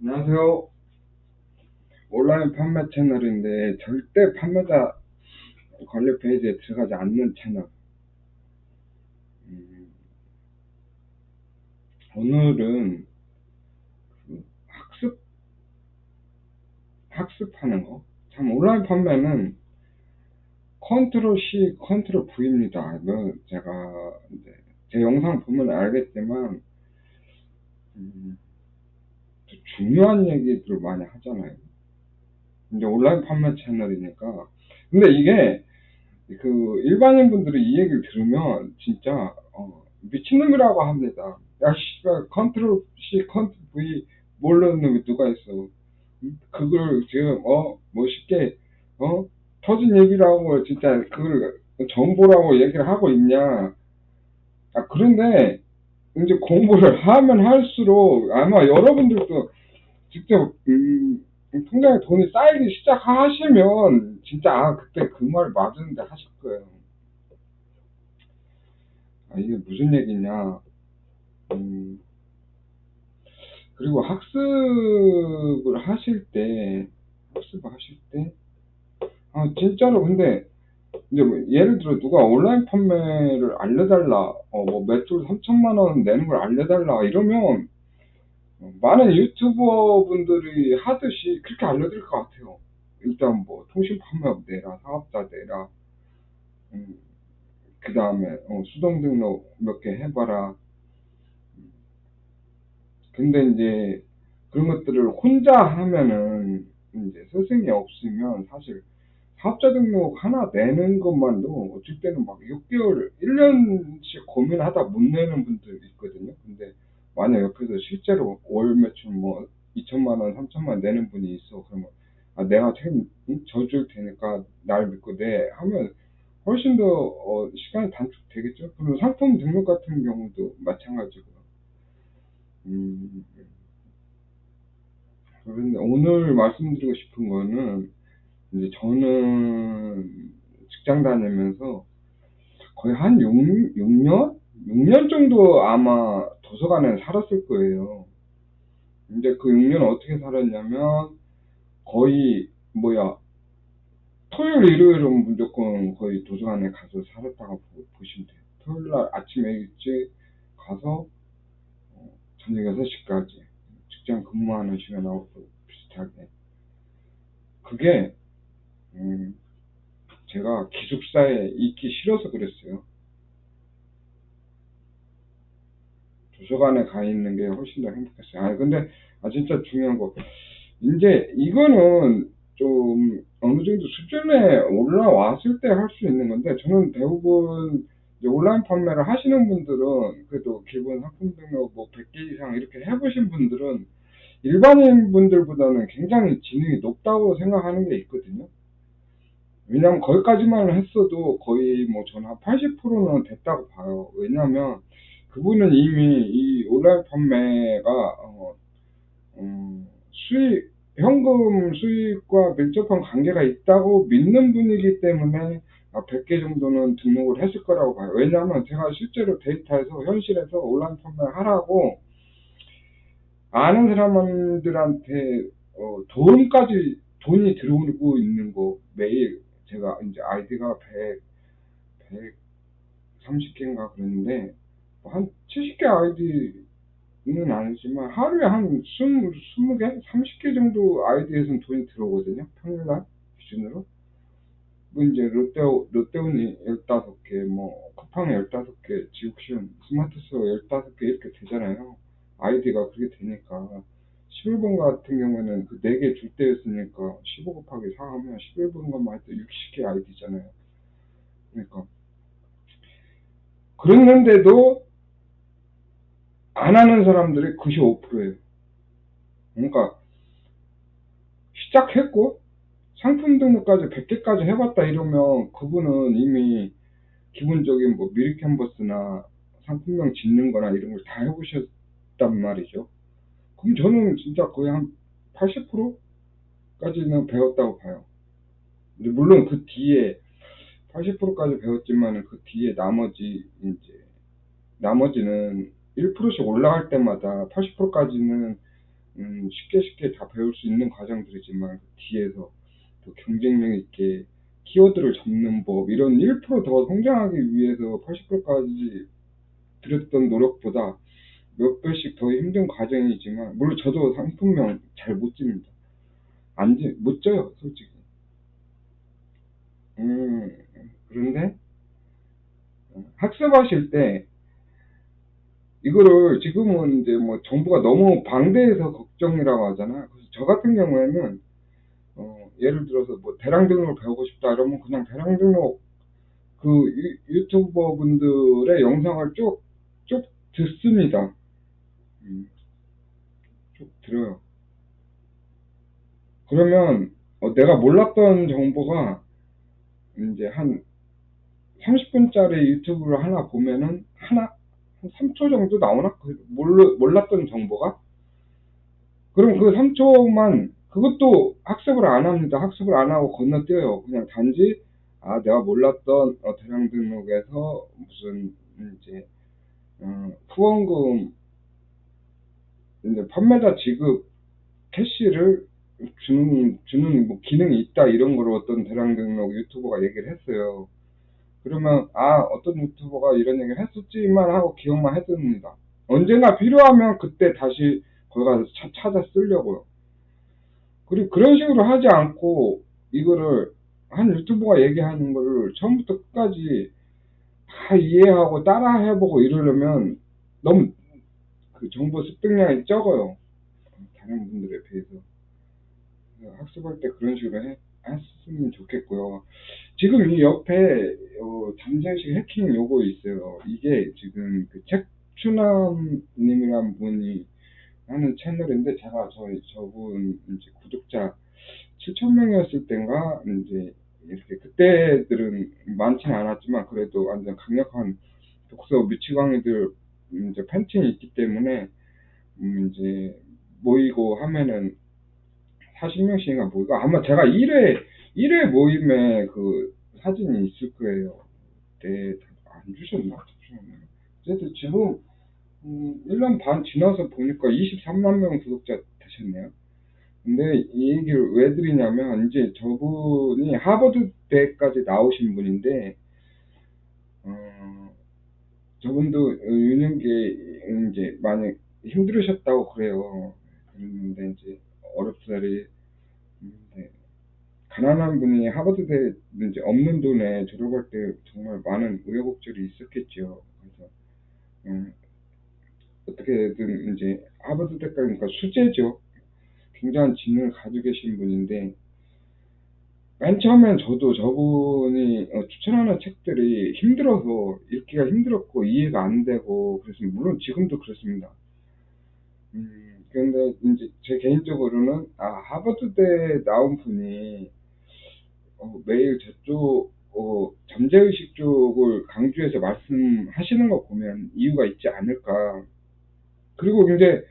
안녕하세요. 온라인 판매 채널인데 절대 판매자 관리 페이지에 들어가지 않는 채널. 음, 오늘은 그 학습하는 거. 참 온라인 판매는 컨트롤 C, 컨트롤 V입니다. 제가 이제 제 영상 보면 알겠지만 음, 중요한 얘기들을 많이 하잖아요. 이제 온라인 판매 채널이니까. 근데 이게 그 일반인 분들이 이 얘기를 들으면 진짜 미친놈이라고 합니다. 야 씨발 컨트롤 C 컨트롤 V 모르는 놈이 누가 있어. 그걸 지금 멋있게 터진 얘기라고 진짜 그걸 정보라고 얘기를 하고 있냐. 그런데 이제 공부를 하면 할수록 아마 여러분들도 직접 통장에 돈이 쌓이기 시작하시면 진짜 그때 그 말 맞는데 하실 거예요. 이게 무슨 얘기냐. 음, 그리고 학습을 하실 때, 진짜로, 근데, 이제 뭐 예를 들어, 누가 온라인 판매를 알려달라, 뭐, 매출 3천만 원 내는 걸 알려달라, 이러면, 많은 유튜버 분들이 하듯이 그렇게 알려드릴 것 같아요. 일단 뭐, 통신 판매업 내라, 사업자 내라, 그 다음에, 수동 등록 몇 개 해봐라. 근데 이제 그런 것들을 혼자 하면은 이제 스승이 없으면 사실 사업자 등록 하나 내는 것만도 어쩔 때는 막 6개월, 1년씩 고민하다 못 내는 분들 있거든요. 근데 만약 옆에서 실제로 월 매출 뭐 2천만 원, 3천만 원 내는 분이 있어. 그러면 내가 져줄 테니까 날 믿고 내 하면 훨씬 더 시간이 단축되겠죠. 그리고 상품 등록 같은 경우도 마찬가지고요. 음, 그런데 오늘 말씀드리고 싶은 거는 이제 저는 직장 다니면서 거의 한 6년? 6년 정도 아마 도서관에 살았을 거예요. 이제 그 6년 어떻게 살았냐면 거의 뭐야 토요일 일요일은 무조건 거의 도서관에 가서 살았다고 보시면 돼요. 토요일 날 아침에 일찍 가서 저녁 6시까지 직장 근무하는 시간하고 비슷하게 그게 음, 제가 기숙사에 있기 싫어서 그랬어요. 도서관에 가 있는 게 훨씬 더 행복했어요. 근데, 진짜 중요한 거. 이제, 이거는 좀, 어느 정도 수준에 올라왔을 때 할 수 있는 건데, 저는 대부분, 이제 온라인 판매를 하시는 분들은, 그래도 기본 상품 등록 뭐 100개 이상 이렇게 해보신 분들은, 일반인 분들보다는 굉장히 지능이 높다고 생각하는 게 있거든요. 왜냐면 거기까지만 했어도 거의 뭐 저는 한 80%는 됐다고 봐요. 왜냐면 그분은 이미 이 온라인 판매가 현금 수익과 밀접한 관계가 있다고 믿는 분이기 때문에 100개 정도는 등록을 했을 거라고 봐요. 왜냐하면 제가 실제로 데이터에서 현실에서 온라인 판매를 하라고 아는 사람들한테 도움까지 돈이 들어오고 있는 거 매일 제가 이제 아이디가 130개인가 그랬는데 한 70개 아이디는 아니지만 하루에 한 20개? 30개 정도 아이디에서는 돈이 들어오거든요. 평일날 기준으로. 뭐 이제 롯데운이 15개, 뭐 쿠팡 15개, 지옥시온, 스마트스토어 15개 이렇게 되잖아요. 아이디가 그렇게 되니까 11번 같은 경우에는 그 4개 줄 때였으니까 15 곱하기 4 하면 11번 것만 해도 60개 아이디잖아요. 그러니까 그랬는데도 안 하는 사람들이 95%예요. 그러니까 시작했고 상품 등록까지 100개까지 해봤다 이러면 그분은 이미 기본적인 뭐 미리 캔버스나 상품명 짓는 거나 이런 걸 다 해보셨단 말이죠. 그럼 저는 진짜 거의 한 80%까지는 배웠다고 봐요. 근데 물론 그 뒤에 80%까지 배웠지만 그 뒤에 나머지는 1%씩 올라갈 때마다 80%까지는 쉽게 다 배울 수 있는 과정들이지만 그 뒤에서 또 경쟁력 있게 키워드를 잡는 법 이런 1%더 성장하기 위해서 80%까지 들였던 노력보다 몇 배씩 더 힘든 과정이지만 물론 저도 상품명 잘 못 집니다. 못 져요 솔직히. 그런데 학습하실 때 이거를 지금은 이제 뭐 정보가 너무 방대해서 걱정이라고 하잖아. 그래서 저 같은 경우에는 예를 들어서 뭐 대량 등록을 배우고 싶다 이러면 그냥 대량 등록 그 유튜버 분들의 영상을 쭉 듣습니다. 쭉 들어요. 그러면 내가 몰랐던 정보가 이제 한 30분짜리 유튜브를 하나 보면은 한 3초 정도 나오나? 몰랐던 정보가? 그럼 그 3초만 그것도 학습을 안 합니다. 학습을 안 하고 건너뛰어요. 그냥 단지 내가 몰랐던 대량 등록에서 무슨 이제 후원금 이제 판매자 지급 캐시를 주는 뭐 기능이 있다 이런 걸 어떤 대량 등록 유튜버가 얘기를 했어요. 그러면 어떤 유튜버가 이런 얘기를 했었지만 하고 기억만 해둡니다. 언제나 필요하면 그때 다시 거기 가서 찾아 쓰려고요. 그리고 그런 식으로 하지 않고 이거를 한 유튜버가 얘기하는 거를 처음부터 끝까지 다 이해하고 따라 해보고 이러려면 너무 그 정보 습득량이 적어요. 다른 분들에 비해서. 학습할 때 그런 식으로 했으면 좋겠고요. 지금 이 옆에 잠재의식 해킹 요거 있어요. 이게 지금 그 책추남님이란 분이 하는 채널인데 제가 저분 이제 구독자 7,000명이었을 땐가 이제 이렇게 그때들은 많지는 않았지만 그래도 완전 강력한 독서 미치광이들 이제 팬층이 있기 때문에 이제 모이고 하면은 40명씩인가 모이고 아마 제가 1회 모임에 그 사진이 있을 거예요. 그때 안 주셨나? 잠시만요. 어쨌든 지금 1년 반 지나서 보니까 23만 명 구독자 되셨네요. 근데 이 얘기를 왜 드리냐면 이제 저분이 하버드 대까지 나오신 분인데 저분도 유년기에 이제 많이 힘들으셨다고 그래요. 그런데 이제 어렵사리 네, 가난한 분이 하버드대 이제 없는 돈에 졸업할 때 정말 많은 우여곡절이 있었겠죠. 그래서 어떻게든 이제 하버드대까지 그러니까 수재죠. 굉장한 지능을 가지고 계신 분인데 맨 처음엔 저도 저분이 추천하는 책들이 힘들어서 읽기가 힘들었고 이해가 안 되고 그랬습니다. 물론 지금도 그렇습니다. 그런데 이제 제 개인적으로는 하버드대 나온 분이 매일 저쪽 잠재의식 쪽을 강조해서 말씀하시는 거 보면 이유가 있지 않을까. 그리고 이제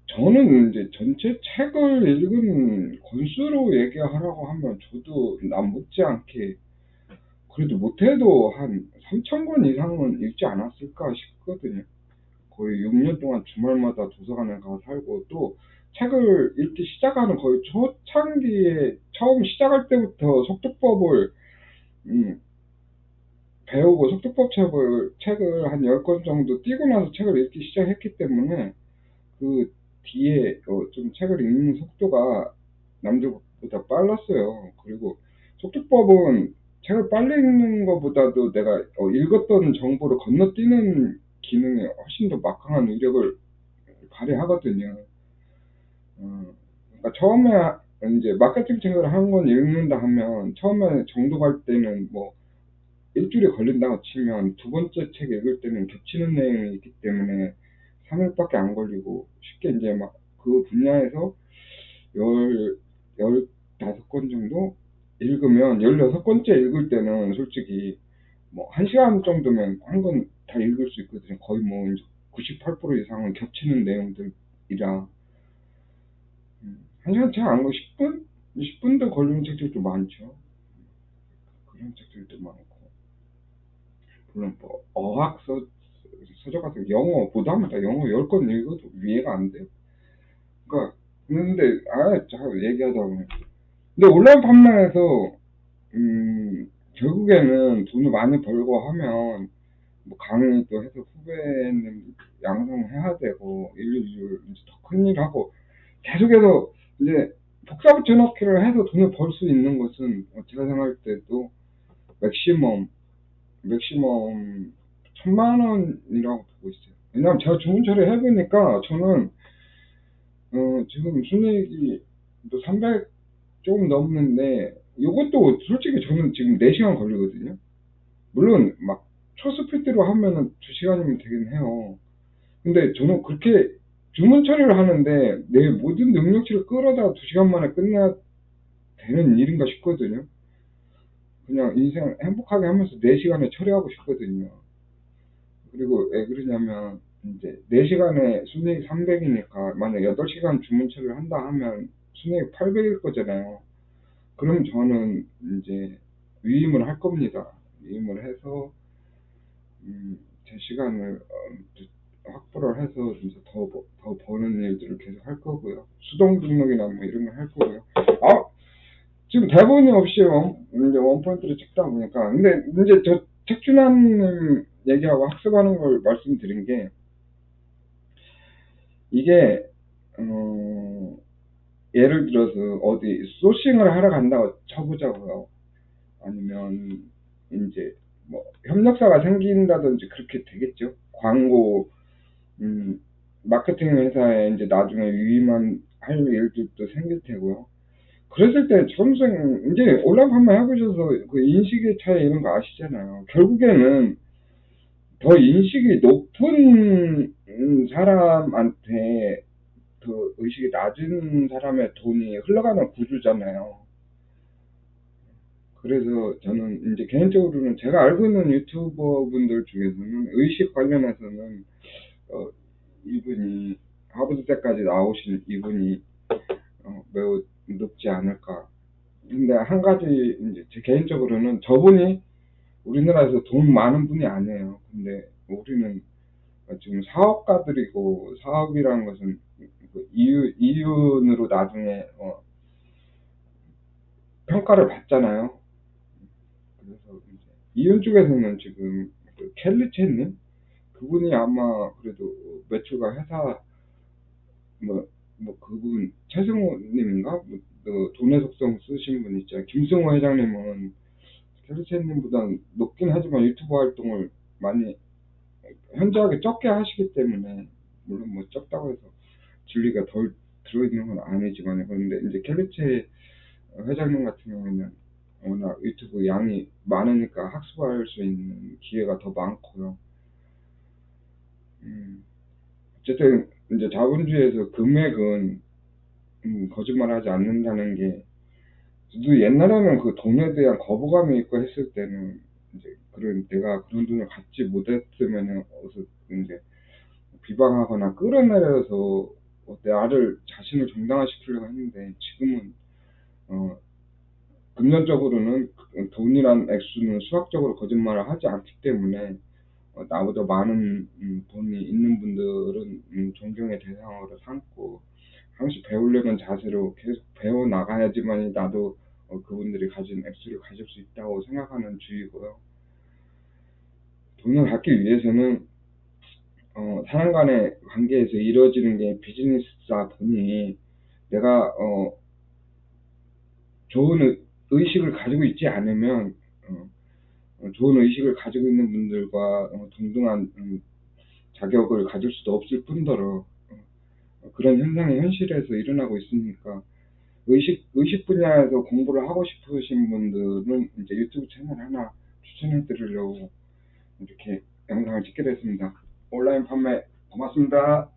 저는 이제 전체 책을 읽은 권수로 얘기하라고 하면 저도 남 못지않게 그래도 못해도 한 3,000권 이상은 읽지 않았을까 싶거든요. 거의 6년 동안 주말마다 도서관에 가서 살고 또 책을 읽기 시작하는 거의 초창기에 처음 시작할 때부터 속독법을 음, 배우고 속독법 책을 한 10권 정도 띄고 나서 책을 읽기 시작했기 때문에 그 뒤에 좀 책을 읽는 속도가 남들보다 빨랐어요. 그리고 속독법은 책을 빨리 읽는 것보다도 내가 읽었던 정보를 건너뛰는 기능이 훨씬 더 막강한 위력을 발휘하거든요. 그러니까 처음에 이제 마케팅 책을 한 권 읽는다 하면 처음에 정독할 때는 뭐 일주일이 걸린다고 치면 두 번째 책 읽을 때는 겹치는 내용이 있기 때문에 3일밖에 안 걸리고 쉽게 이제 막 그 분야에서 15권 정도 읽으면 16번째 읽을 때는 솔직히 뭐 1시간 정도면 한 권 다 읽을 수 있거든요. 거의 뭐 98% 이상은 겹치는 내용들이라 1시간 잘 안 걸리고 10분? 20분도 걸리는 책들도 많죠. 그런 책들도 많고 물론 뭐 서적 같은 거 영어 못합니다. 영어 10권 읽어도 이해가 안 돼요. 그러니까 근데 자꾸 얘기하다 보면 근데 온라인 판매에서 결국에는 돈을 많이 벌고 하면 뭐 강의도 해서 후배님 양성해야 되고 일일이 이제 더 큰일 하고 계속해서 이제 복사 붙여넣기를 해서 돈을 벌 수 있는 것은 제가 생각할 때도 맥시멈 1,000만 원이라고 보고 있어요. 왜냐면 제가 주문 처리 해보니까 저는 지금 순이익이 또 300 조금 넘는데 이것도 솔직히 저는 지금 4시간 걸리거든요. 물론 막 초스피드로 하면은 2시간이면 되긴 해요. 근데 저는 그렇게 주문 처리를 하는데 내 모든 능력치를 끌어다가 2시간 만에 끝내야 되는 일인가 싶거든요. 그냥 인생 행복하게 하면서 4시간에 처리하고 싶거든요. 그리고 왜 그러냐면 이제 4시간에 순이익 300이니까 만약 8시간 주문 처리를 한다 하면 순이익 800일 거잖아요. 그럼 저는 이제 위임을 할 겁니다. 위임을 해서 제 시간을 확보를 해서 이제 더 버는 일들을 계속 할 거고요. 수동 등록이나 뭐 이런 걸 할 거고요. 지금 대본이 없이 이제 원포인트를 찍다 보니까 근데 이제 저 책준환님 얘기하고 학습하는 걸 말씀드린 게 이게 예를 들어서 어디 소싱을 하러 간다고 쳐보자고요. 아니면 이제 뭐 협력사가 생긴다든지 그렇게 되겠죠. 광고 마케팅 회사에 이제 나중에 위임한 할 일들도 생길 테고요. 그랬을 때 선생 이제 온라인 판매 해보셔서 그 인식의 차이 이런 거 아시잖아요. 결국에는 더 인식이 높은 사람한테 그 의식이 낮은 사람의 돈이 흘러가는 구조잖아요. 그래서 저는 이제 개인적으로는 제가 알고 있는 유튜버 분들 중에서는 의식 관련해서는 이분이 하버드 때까지 나오신 이분이 매우 높지 않을까. 근데 한 가지 이제 제 개인적으로는 저분이 우리나라에서 돈 많은 분이 아니에요. 근데 우리는 지금 사업가들이고 사업이라는 것은 그 이윤으로 나중에 평가를 받잖아요. 그래서 이제 이윤 쪽에서는 지금 그 켈리 첸님 그분이 아마 그래도 매출과 회사 뭐 그분 최승호님인가 그 돈의 속성 쓰신 분 있죠. 김승호 회장님은 켈리 첸님보다는 높긴 하지만 유튜브 활동을 많이 현저하게 적게 하시기 때문에 물론 뭐 적다고 해서 진리가 덜 들어있는 건 아니지만 그런데 이제 켈리체 회장님 같은 경우에는 워낙 유튜브 양이 많으니까 학습할 수 있는 기회가 더 많고요. 어쨌든 이제 자본주의에서 금액은 거짓말하지 않는다는 게 저도 옛날에는 그 돈에 대한 거부감이 있고 했을 때는 이제 그런 내가 그런 돈을 갖지 못했으면은 어서 이제 비방하거나 끌어내려서 나를 자신을 정당화시키려고 했는데 지금은 금전적으로는 돈이란 액수는 수학적으로 거짓말을 하지 않기 때문에 나보다 많은 돈이 있는 분들은 존경의 대상으로 삼고 항상 배우려는 자세로 계속 배워 나가야지만 나도 그분들이 가진 액수를 가질 수 있다고 생각하는 주의고요. 돈을 갖기 위해서는 사람 간의 관계에서 이루어지는 게 비즈니스다 보니 내가 좋은 의식을 가지고 있지 않으면 좋은 의식을 가지고 있는 분들과 동등한 자격을 가질 수도 없을 뿐더러 그런 현상이 현실에서 일어나고 있으니까 의식 분야에서 공부를 하고 싶으신 분들은 이제 유튜브 채널 하나 추천해 드리려고 이렇게 영상을 찍게 됐습니다. 온라인 판매 고맙습니다.